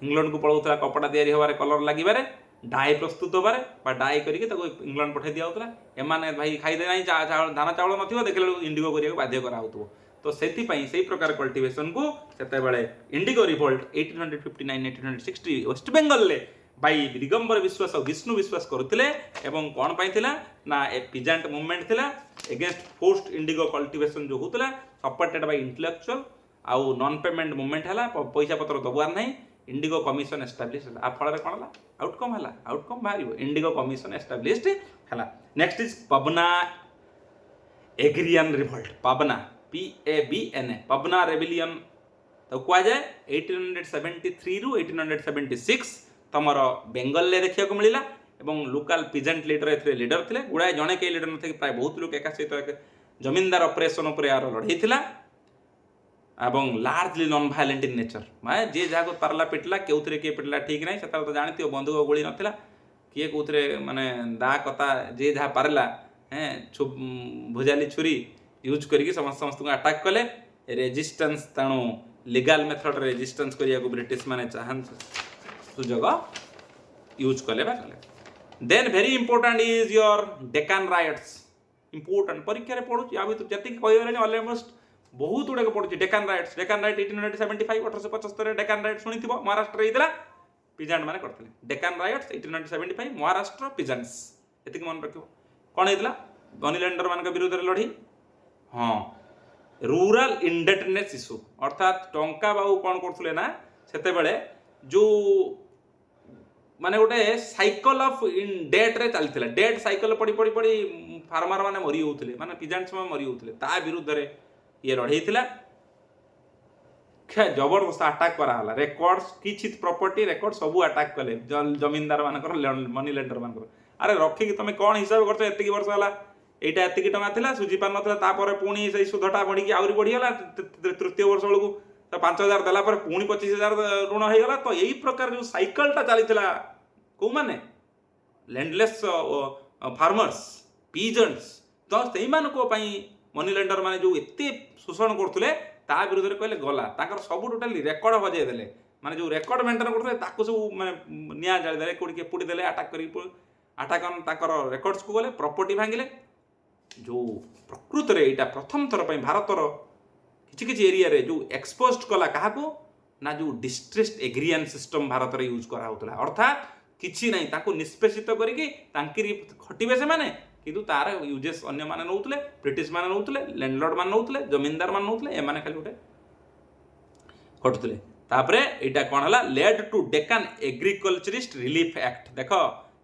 [SPEAKER 1] इंग्लैंड को पलाऊला कपड़ा तैयारी होबार कलर लगे डाई प्रस्तुत होबार डाई करके इंग्लैंड पठे दिया एमाने भाई खाईदे ना धान चाउल ना देखले इंडिगो करने बाध्य कराऊब। तो से प्रकार कल्टिवेशन को से इंडिगो रिवोल्ट 1859-1860 वेस्ट बेंगल भाई दिगंबर विश्वास और विष्णु विश्वास करुले एवं कौन पाई ना ए पिजेंट मूवमेंट थिला एगेंस्ट फोर्स्ड इंडिगो कल्टिवेशन जो होता सपोर्टेड बाय इंटेलेक्चुअल आउ नॉन पेमेंट मूवमेंट है पैसा पत्र दबार ना इंडिगो कमिशन एस्टाब्लिश आ फल कौन है आउटकम बाहर इंडिगो कमिशन एस्टाब्लिश्ड है। Next is Pabna agrarian revolt Pabna PABNA Pabna rebellion तो कह जाए 1873 रु 1876 तमर बेंगल ले देखा मिला एवं local peasant leader a leader थे गुड़ाए जड़े कई लीडर न प्राय बहुत लोग एक सहित जमींदार ऑपरेशन पर यार लड़ई थिला एवं largely non violent in nature माने जे जहाँ पार्ला पिटला केउथरे किए पिटला ठीक नहीं से तो जानती बंदूक गोली नथिला किए कौथे माने दा कता जे जहाँ पार्ला भुजाली छुरी यूज करके समस्त को अटैक कले रेजिस्टेंस तेणु लीगल मेथड रेजिस्टेंस करिया को ब्रिटिश माने चाहत सुजोग यूज कले then very important is your Deccan riots important परीक्षा पढ़ुची आ भर जी कह ऑलमोस्ट बहुत गुड़ाक पड़ुची डेकान राइट्स 1875 1875 डेकान राइट्स शुणी महाराष्ट्र होता पिजेंट मैंने करते डेकान राइट्स 1875 महाराष्ट्र पिजेंट्स ये मन रख कौन होता मनीलैंडर मान विरोध में लड़ी हाँ रूराल इंडेटनेस इश्यू अर्थात टंका बाबू कौन करते ना से जो माने गोटे साइकल ऑफ इन डेट रे चलता डेट साइकल पड़ी पड़ी पड़ी फार्मर माने मरी होते माने पिजेंट्स मरी होते ता विरुद्ध रे ये लड़ई थिला जबरदस्त अटैक कराला रेकॉर्ड्स किछि प्रॉपर्टी रेकॉर्ड सब अटैक कले जमींदार मानकर मनी लेंडर मानकर अरे रखिक तुम कौन हिसाब करछ एतिकी वर्ष होला एटा एतिकी टंका थिला सुझी पार नथिला तापर पुणी से सुधटा बढ़ी आउरी बढ़ीगला तृतीय वर्ष बेलू तो 5000 देला पर पुणी 25000 ऋण हो गला। तो यही प्रकार जो साइकलटा चलीथिला को माने लैंडलेस फार्मर्स पीजेंट्स तो से मनी लेंडर माने जो एते शोषण करते ता विरोध में कहले गला ताकर सब टोटाली रेकर्ड बजाई देले माने जो रेकर्ड मेंटेन करते ताको सब माने निया जाली देले कोडी के पुडी देले अटैक करी अटैक ऑन ताकर रेकॉर्ड्स को गले प्रॉपर्टी भांगिले जो प्रकृत रे एटा प्रथम थर पई भारतर किछि किछि एरिया रे जो एक्सपोज्ड कला काहा को ना जो डिस्ट्रेस्ड एग्रियन सिस्टम भारत रे यूज करा होतला अर्थात किछि नहीं ताको निष्पेषित करके तांकिरी खटिबे से माने किंतु तार यूजेस अन्य माने नउतले ब्रिटिश माने नउतले लैंडलॉर्ड माने नउतले जमींदार माने नउतले ए माने खाली गोटे खटुतले तापरे एटा कोन हला led to Deccan agriculturist relief act देखो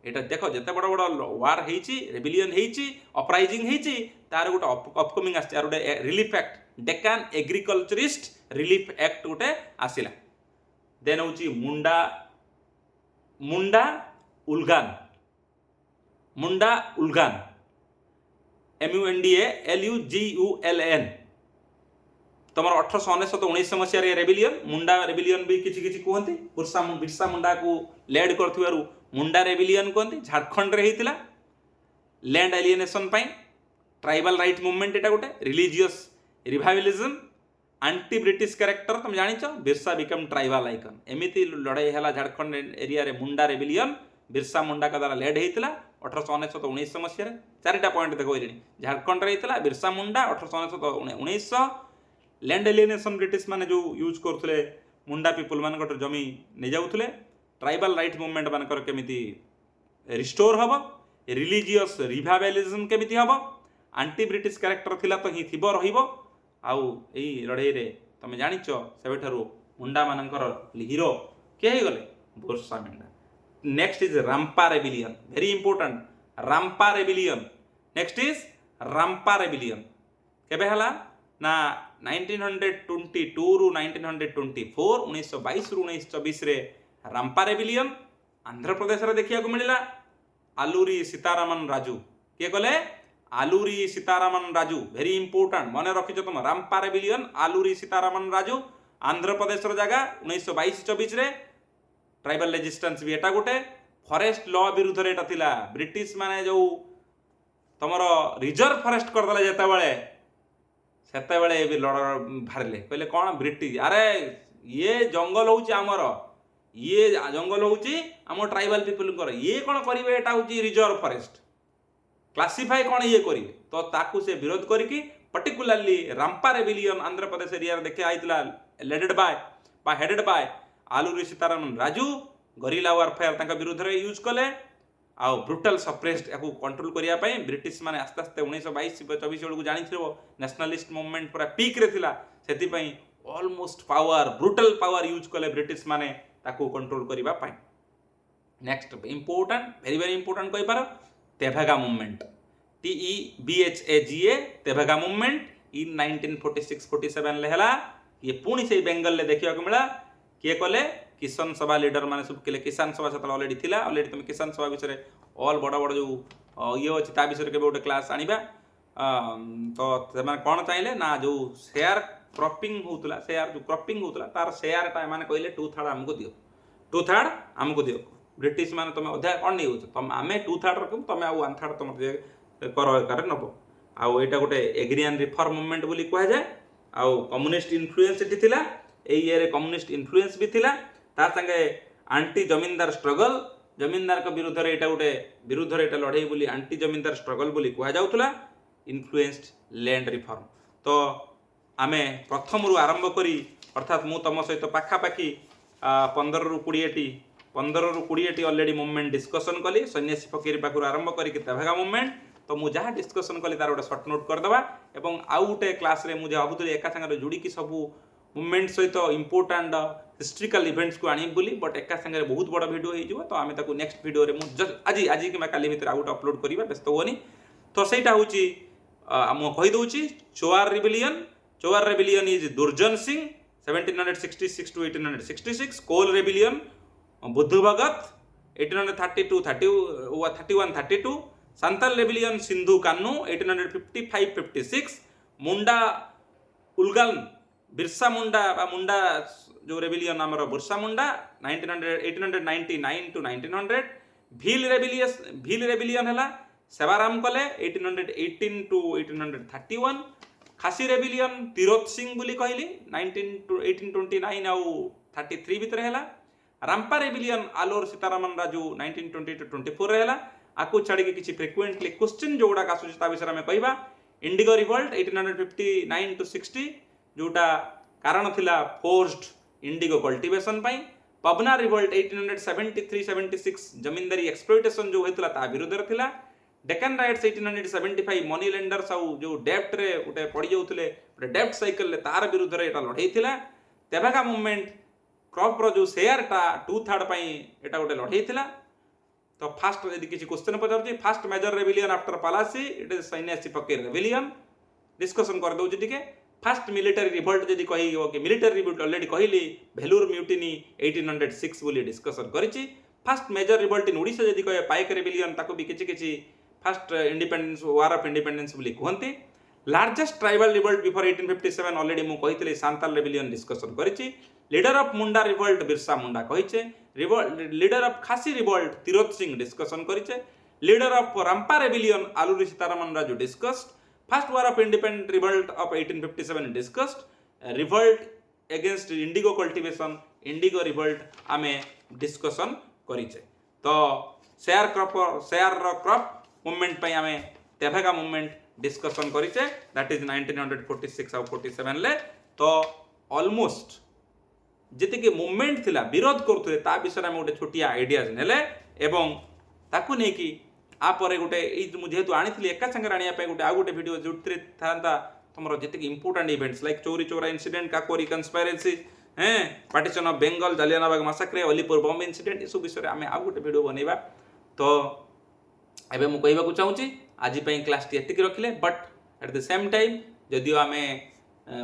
[SPEAKER 1] एटा देखो जते बड़ बड़ वार हेची रेबिलियन हेची अपराइजिंग हेची तार गोटे अपकमिंग आसी आर गोटे relief act Deccan agriculturist relief act गोटे आसिला देन होची मुंडा उल्गान MUNDA तुम 1899 मसीह रेबिलियन मुंडा रेबिलियन भी किसी किसी कहते बिरसा मुंडा को लेड कर मुंडा रेबिलियन कहते झारखंड रे होता लैंड एलिएनेशन ट्राइबल राइट मूवमेंट एटा गोटे religious revivalism aunty British character तुम जानिच बिरसा बिकम ट्राइबल आइकन एमती लड़ाई है झारखंड एरिया रे मुंडा रेबिलियन बिरसा मुंडा का द्वारा लेड होता 1899 मसीह चारिटा पॉइंट देखो झारखंड रे होता बिरसा मुंडा 1899 लैंड एलिएनेशन ब्रिटिश माने जो यूज करते मुंडा पीपुल मान जमी नहीं जाऊे ट्राइबल राइट मूवमेंट मानकर केमिति रिस्टोर हम रिलीजियस रिवाइवलिज्म केमिति हम आंटी ब्रिटिश कैरेक्टर थिला तो ही थिबो रहिबो आउ एई लड़ाई रे तमे जानिच सेबेठारु मुंडा मानकर हीरो के हे गले Birsa Munda. Next is Rampa rebellion very important Rampa rebellion next is Rampa rebellion केबे हला ना 1922 रु 1924 1922 रु 1924 रे रामपा रेबिलियन आंध्र प्रदेश रे देखिया को मिलिला आलूरी सीतारामन राजू के कहले आलूरी सीतारामन राजू वेरी इंपोर्टेंट मन रखिछ तुम रामपा रेबिलियन आलूरी सीतारामन राजू आंध्र प्रदेश जगह 1922-24 रे ट्राइबल रेजिस्टेंस भी एटा गोटे फॉरेस्ट लॉ विरुद्ध रे एटा थिला ब्रिटिश माने जो तमरो रिजर्व फॉरेस्ट कर दला जेता बेले सेते बेले भी लड़ भारले कहले कोन ब्रिटिश अरे ये जंगल होउची हमर ये जंगल होउची हम ट्राइबल पीपल कर ये कोन करिवे एटा होउची रिजर्व फॉरेस्ट क्लासिफाई कोन ये करिवे तो ताकू से विरोध करिकी particularly Rampa rebellion Andhra Pradesh area देखे आइतला leaded by headed by Alluri Sitaraman Raju guerrilla warfare तांका विरुद्ध रे यूज कले आउ ब्रुटल सप्रेस्ड याकू कंट्रोल करिया पई ब्रिटिश माने आस्ते आस्ते 1922-24 बेलू जानि थिबो नेशनलिस्ट मूवमेंट पूरा पीक रे थिला सेति पई almost power brutal power use कले ब्रिटिश माने ताकू कंट्रोल करिबा पई next important very very important कहि पारो तेभगा मूवमेंट TEBHAGA तेभगा मूवमेंट इन 1946-47 ले हला ये पुणी से बेंगल ले देखिया को मिला किए कले किसान सभा लीडर माने सब केले किसान सभा सतल ऑलरेडी थिला ऑलरेडी तुम किसान सभा विषय ऑल बड़ बड़ जो ये अछि ता विषय के गोटे क्लास आनिबा तो माने कोन चाहिले ना जो शेयर क्रॉपिंग होतला शेयर जो क्रॉपिंग होतला तार शेयर ता माने कहले 2/3 हमको दियो 2/3 हमको दियो ब्रिटिश माने तुम अधा कोन नै होछ तुम आमे 2/3 रकम तुम आ 1/3 तुम कर करे नबो आ एटा गोटे एग्रियन रिफॉर्म मूवमेंट बोली कहै जाय आ कम्युनिस्ट इन्फ्लुएंस एटी थिला ए ईयर कम्युनिस्ट इन्फ्लुएंस भी थिला तार संगे आंटी जमींदार स्ट्रगल जमींदार को विरुद्ध रे एटा गोटे विरुद्ध रे एटा लड़ाई बोली आंटी जमींदार स्ट्रगल बोली कहै जाउतला इन्फ्लुएंस्ड लैंड रिफॉर्म तो आमे प्रथम रु आरंभ करी अर्थात मु तम सहित पाखा पाखी 15 रु 20 टी ऑलरेडी मूवमेंट डिस्कशन कली सन्यासी फकीर पाखु आरंभ करी तेभगा मूवमेंट तो मु जहाँ डिस्कशन कली तार गोटे शॉर्ट नोट करदबा एवं आउ गोटे क्लास रे मुझे भाबुतली एका संगे जोड़ी की सबू मूवमेंट सहित इंपोर्टेंट हिस्ट्रिकल इवेंट्स को आनी बोली बट एका संगे बहुत बड़ वीडियो हो जिवो तो आमे ताकू नेक्स्ट वीडियो रे मु आज आज कि काली भीतर आउट अपलोड करिबा व्यस्त होनी तो सेटा होची मु कहि दोची चोआर रेबिलियन इज दुर्जन सिंह 1766 to 1866 कोल रेबिलियन बुद्धू भगत 1832-31-32 सांताल रेबिलियन सिंधु कान्नू 1855-56 मुंडा उलगन बिरसा मुंडा बा मुंडा जो रेबिलियन आमर बिरसा मुंडा 1899 to 1900 भील रेबिलियन हला सेवाराम कले 1818 to 1831 खासी रेबिलियन तिरोत सिंह बोली कहली 1829 आउ 33 भितर हला रामपा रेबिलियन आलोर सीतारामन राजू 1920 to 24 रहला आकु छाड़ी के किछि फ्रीक्वेंटली क्वेश्चन जोडा आसुछि ता विषय में कहबा इंडिगो रिवोल्ट 1859 to 60 जोटा कारण थिला फोर्स्ड इंडिगो कल्टीवेशन पई पबना रिवोल्ट 1873-76 जमींदारी एक्सप्लॉयटेशन जो हेतला ता विरुद्ध रे थिला डेक्कन राइट्स 1875 मनी लेंडर्स आउ जो डेब्ट रे उटे पड़ी जाउथले उटे डेब्ट साइकिल ले तार विरुद्ध रे एटा लड़ाई थिला तेभगा मूवमेंट क्रॉप रो जो शेयर टा 2/3 पई एटा गोटे लड़ाई थिला तो फास्ट यदि किसी क्वेश्चन पचार first major rebellion after Plassey it is Sannyasi Fakir rebellion discussion कर दउछि टिके फास्ट मिलिटरी रिवोल्ट यदि कहि हो कि मिलिटरी रिवोल्ट ऑलरेडी कहली भेलूर म्यूटिनी 1806 बोली डिस्कशन करिछि first major revolt in Odisha यदि कहे पाइक रेबिलियन ताको भी किछि first independence war of independence बोली कहंती largest tribal revolt before 1857 already मु कहितले सांताल रेबिलियन डिस्कशन करिछि leader of Munda revolt Birsa Munda कहिछे leader of Khasi revolt Tirot Singh discussion करिछे leader of Rampa rebellion Alluri Sitaraman Raju discussed first war of independent revolt of 1857 discussed revolt against Indigo cultivation Indigo revolt आमे discussion करिछे तो share crop movement पई आमे तेभगा movement discussion करिछे that is 1946 और 47 ले तो almost जिते कि मूवमेंट थिला विरोध करथुले ता विषय में गोटे छोटिया आइडियाज नेले एवं ताकू नै कि आ परे गोटे मुझे तो आनी एका संगे आनिया पे गोटे आ गोटे वीडियो जोथरे थांता तुमरो जते कि important events like Chauri Chaura incident Kakori conspiracy partition of Bengal Jallianwala Bagh massacre Alipur bomb incident इस विषय आमे आ गोटे वीडियो बनेबा तो एबे मु कहबा को चाहूची आज पई क्लास टी एतिक रखले but at the same time जदियो आमे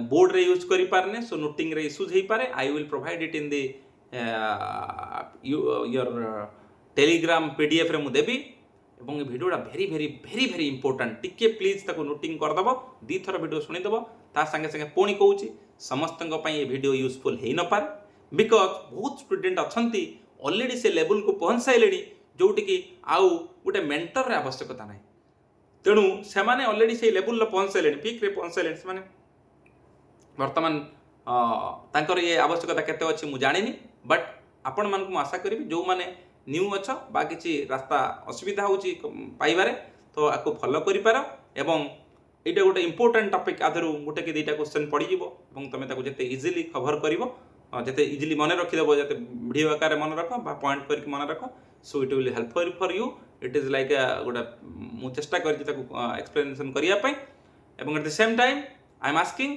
[SPEAKER 1] बोर्ड रे यूज करि पारने सो नोटिंग रे इश्यूज हेई पारे I will provide it in the your Telegram PDF रे मु देबी এবং এই ভিডিওটা ভেরি ভেরি ভেরি ভেরি ইম্पोर्टाट टिके प्लीज ताको नोटिंग करदेव दी थर वीडियो शुणीदेव ता संगे संगे पुणी कहूँ समस्त ये वीडियो यूजफुल हो न पारे बिकज बहुत स्टूडेंट अच्छा ऑलरेडी से लेवल को पहुँच सारे जोटि कि आउ गोटे मेंटर आवश्यकता ना तेणु से ऑलरेडी से लेवल पहुँच सारे पीक पहुँच सारे से बर्तमान तांकर ये आवश्यकता केते अच्छी मुझे जानी बट आपण मान को आशा करी जो मैंने न्यू अच्छा बा किसी रास्ता असुविधा होची पाइबारे तो आपको फॉलो करि पार एवं एटा गोटे इंपोर्टेंट टॉपिक आधरु गोटे कि दुईटा क्वेश्चन पड़ी जीवो एवं तमे ताको जते इजीली कवर करिवो जते इजीली मन रखि देबो जते वीडियो आकार मन रख बा पॉइंट करके मन रख so it will help for you it is like गोटे मु चेष्टा करछि ताको एक्सप्लेनेशन करिया पय एवं eight the same time I am asking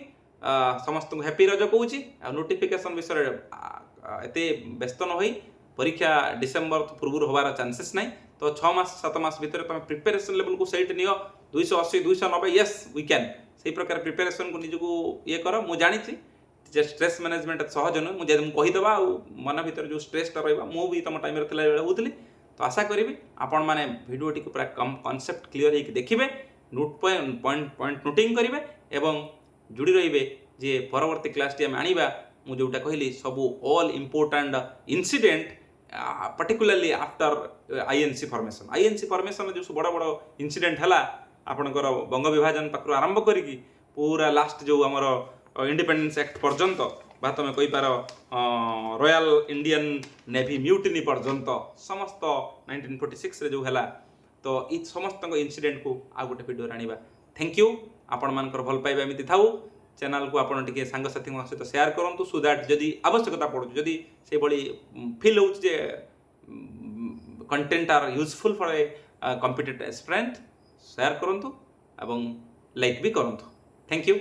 [SPEAKER 1] समस्त को हैप्पी रज कहूँ नोटिफिकेशन विषय एते व्यस्त न होई परीक्षा डिसेम्बर पूर्व हबार चांसेस नहीं तो 6 मास 7 मास भीतर तुम प्रिपेरेसन लेवल को सैट नियो 280 290 यस वी कैन से प्रकार प्रिपेरेसन को निजको ये कर मु जानी स्ट्रेस मैनेजमेंट सहज नुह मुझे कहीदेवा मन भर जो स्ट्रेसटा रहा मु भी तुम टाइम होती तो आशा करी आपण मैंने वीडियो टी पूरा कॉन्सेप्ट क्लीयर होकर देखिए नोट पॉइंट नोटिंग करेंगे एवं जुड़ी रे जे परवर्ती क्लास टी आम आनिबा मु जोटा कहली सबू all important incident particularly after INC formation जो बड़ बड़ इनसीडेंट है आपणकर बंग विभाजन पाखु आरंभ करी पूरा लास्ट जो आमर इंडिपेंडेंस एक्ट पर्यंत बा तुम कहींपार रॉयल इंडियन नेवी म्यूटिनी पर्यंत समस्त 1946 रे जो है तो ये समस्त इनसीडेंट को आ गोटे वीडियो आनिबा थैंक यू आपण मानकर भल पाइबा एमती थाऊ चैनल को आपण टिके सांग साथी सहित शेयर करूँ सो दैट जदि आवश्यकता पड़ू जदि से बड़ी फील हो content are useful for a competitive aspirant share करूँ एवं लाइक भी करूँ थैंक यू।